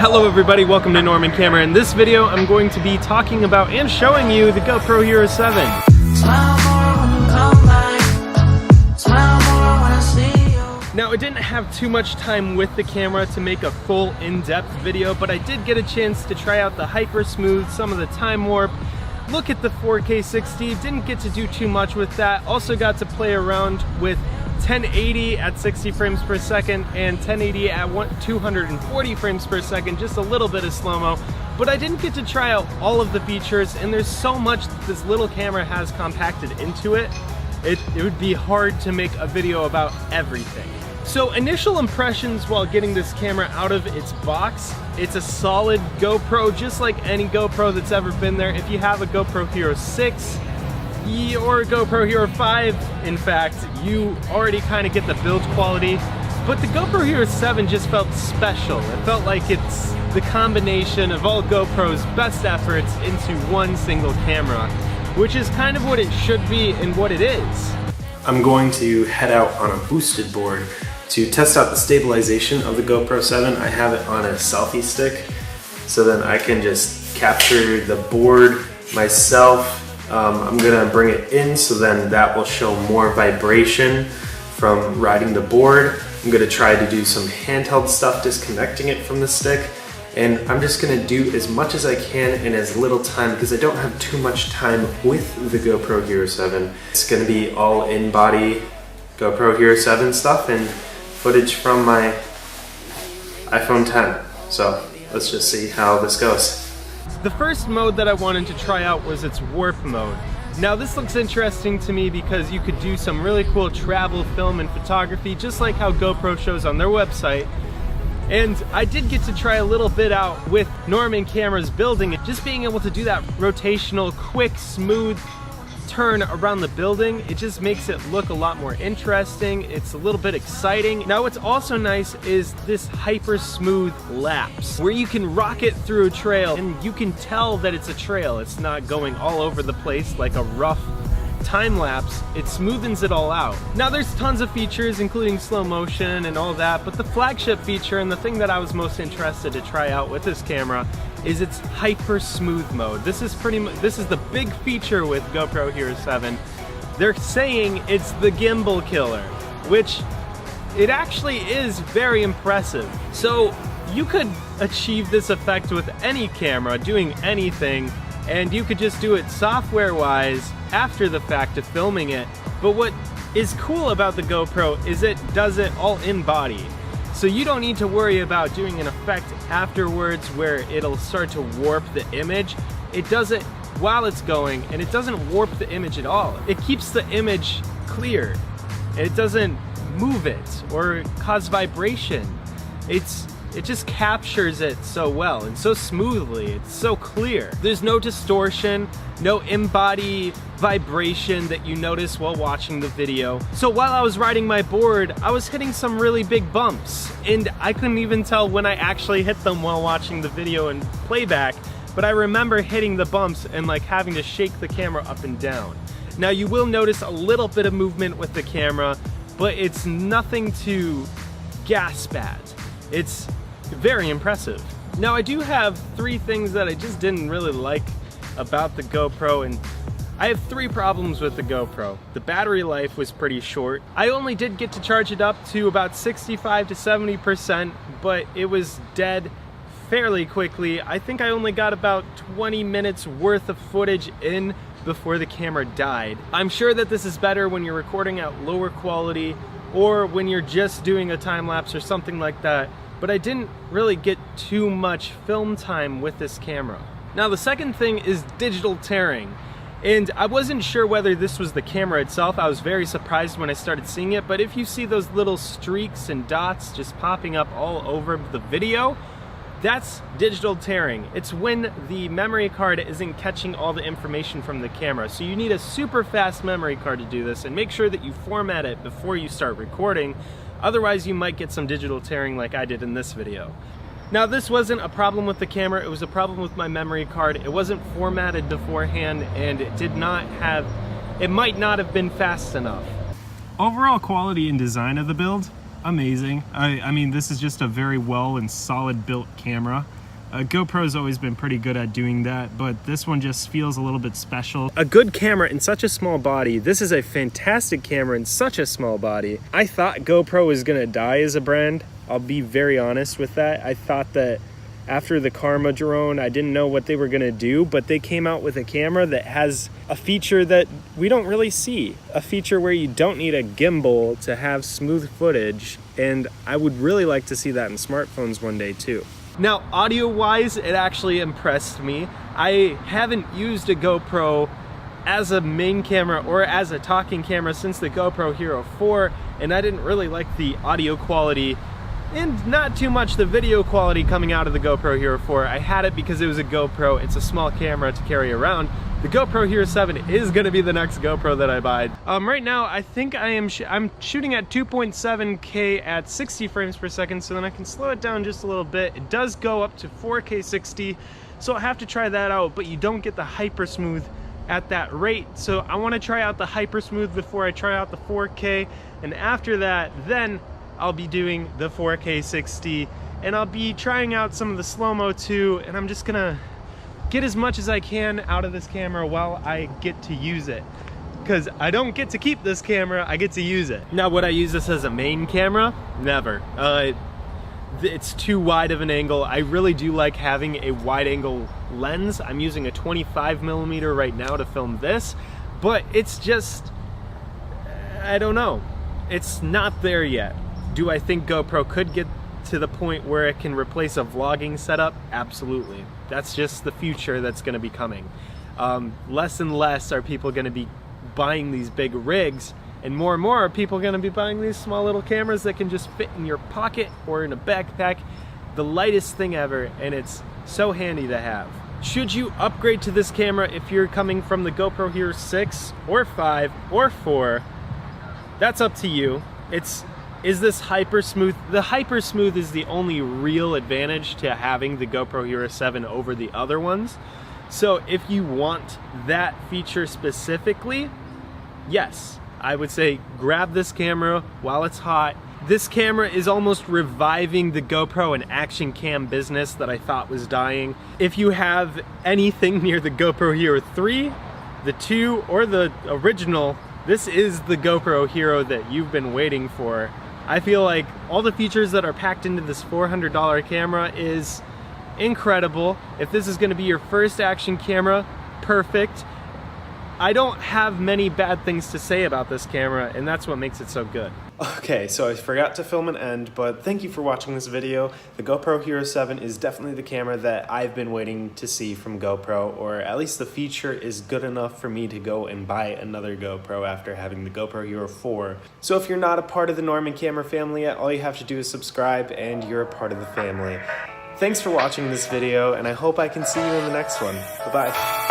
Hello everybody, welcome to NormanCamera. In this video, I'm going to be talking about and showing you the Gopro Hero 7. Now, I didn't have too much time with the camera to make a full in-depth video, but I did get a chance to try out the hyper smooth, some of the time warp, look at the 4K 60, didn't get to do too much with that. Also got to play around with 1080 at 60 frames per second and 1080 at 240 frames per second, just a little bit of slow-mo. But I didn't get to try out all of the features, and there's so much that this little camera has compacted into it. It would be hard to make a video about everything. So initial impressions while getting this camera out of its box, it's a solid GoPro, just like any GoPro that's ever been there. If you have a GoPro Hero 6 or a GoPro Hero 5, in fact, you already kind of get the build quality. But the GoPro Hero 7 just felt special. It felt like it's the combination of all GoPro's best efforts into one single camera, which is kind of what it should be and what it is. I'm going to head out on a boosted board to test out the stabilization of the GoPro 7. I have it on a selfie stick, so then I can just capture the board myself. I'm gonna bring it in, so then that will show more vibration from riding the board. I'm gonna try to do some handheld stuff, disconnecting it from the stick. And I'm just gonna do as much as I can in as little time, because I don't have too much time with the GoPro Hero 7. It's gonna be all in-body GoPro Hero 7 stuff and footage from my iPhone 10. So let's just see how this goes. The first mode that I wanted to try out was its warp mode. Now this looks interesting to me because you could do some really cool travel film and photography, just like how GoPro shows on their website. And I did get to try a little bit out with NormanCamera's building, and just being able to do that rotational, quick, smooth turn around the building, it just makes it look a lot more interesting. It's a little bit exciting. Now what's also nice is this hyper smooth lapse, where you can rock it through a trail and you can tell that it's a trail. It's not going all over the place like a rough time lapse. It smoothens it all out. Now there's tons of features, including slow motion and all that, but the flagship feature and the thing that I was most interested to try out with this camera is its hyper smooth mode. This is the big feature with GoPro Hero 7. They're saying it's the gimbal killer, which it actually is very impressive. So you could achieve this effect with any camera doing anything, and you could just do it software-wise after the fact of filming it. But what is cool about the GoPro is it does it all in body. So you don't need to worry about doing an effect afterwards where it'll start to warp the image. It does it while it's going, and it doesn't warp the image at all. It keeps the image clear. It doesn't move it or cause vibration. It just captures it so well and so smoothly. It's so clear. There's no distortion, no in-body vibration that you notice while watching the video. So while I was riding my board, I was hitting some really big bumps, and I couldn't even tell when I actually hit them while watching the video and playback, but I remember hitting the bumps and like having to shake the camera up and down. Now you will notice a little bit of movement with the camera, but it's nothing to gasp at. It's very impressive. Now I do have three things that I just didn't really like about the GoPro, and I have three problems with the GoPro. The battery life was pretty short. I only did get to charge it up to about 65 to 70%, but it was dead fairly quickly. I think I only got about 20 minutes worth of footage in before the camera died. I'm sure that this is better when you're recording at lower quality or when you're just doing a time lapse or something like that, but I didn't really get too much film time with this camera. Now the second thing is digital tearing, and I wasn't sure whether this was the camera itself. I was very surprised when I started seeing it, but if you see those little streaks and dots just popping up all over the video, that's digital tearing. It's when the memory card isn't catching all the information from the camera. So you need a super fast memory card to do this, and make sure that you format it before you start recording. Otherwise you might get some digital tearing like I did in this video. Now this wasn't a problem with the camera, it was a problem with my memory card. It wasn't formatted beforehand, and it might not have been fast enough. Overall quality and design of the build, amazing. I mean, this is just a very well and solid built camera. GoPro's always been pretty good at doing that, but this one just feels a little bit special. A good camera in such a small body. This is a fantastic camera in such a small body. I thought GoPro was gonna die as a brand. I'll be very honest with that. I thought that after the Karma drone, I didn't know what they were gonna do, but they came out with a camera that has a feature that we don't really see. A feature where you don't need a gimbal to have smooth footage, and I would really like to see that in smartphones one day too. Now, audio-wise, it actually impressed me. I haven't used a GoPro as a main camera or as a talking camera since the GoPro Hero 4, and I didn't really like the audio quality and not too much the video quality coming out of the GoPro Hero 4. I had it because it was a GoPro. It's a small camera to carry around. The GoPro Hero 7 is gonna be the next GoPro that I buy. Right now, I think I'm shooting at 2.7K at 60 frames per second, so then I can slow it down just a little bit. It does go up to 4K 60, so I'll have to try that out, but you don't get the hyper smooth at that rate. So I wanna try out the hyper smooth before I try out the 4K, and after that, then I'll be doing the 4K 60, and I'll be trying out some of the slow-mo too, and I'm just gonna get as much as I can out of this camera while I get to use it. Because I don't get to keep this camera, I get to use it. Now, would I use this as a main camera? Never. It's too wide of an angle. I really do like having a wide angle lens. I'm using a 25mm right now to film this, but it's just, I don't know. It's not there yet. Do I think GoPro could get to the point where it can replace a vlogging setup? Absolutely. That's just the future that's gonna be coming. Less and less are people gonna be buying these big rigs, and more are people gonna be buying these small little cameras that can just fit in your pocket or in a backpack. The lightest thing ever, and it's so handy to have. Should you upgrade to this camera if you're coming from the GoPro Hero 6 or 5 or 4? That's up to you. Is this hyper smooth? The hyper smooth is the only real advantage to having the GoPro Hero 7 over the other ones. So if you want that feature specifically, yes, I would say grab this camera while it's hot. This camera is almost reviving the GoPro and action cam business that I thought was dying. If you have anything near the GoPro Hero 3, the 2, or the original, this is the GoPro Hero that you've been waiting for. I feel like all the features that are packed into this $400 camera is incredible. If this is gonna be your first action camera, perfect. I don't have many bad things to say about this camera, and that's what makes it so good. Okay, so I forgot to film an end, but thank you for watching this video. The GoPro Hero 7 is definitely the camera that I've been waiting to see from GoPro, or at least the feature is good enough for me to go and buy another GoPro after having the GoPro Hero 4. So if you're not a part of the NormanCamera family yet, all you have to do is subscribe and you're a part of the family. Thanks for watching this video, and I hope I can see you in the next one. Bye-bye.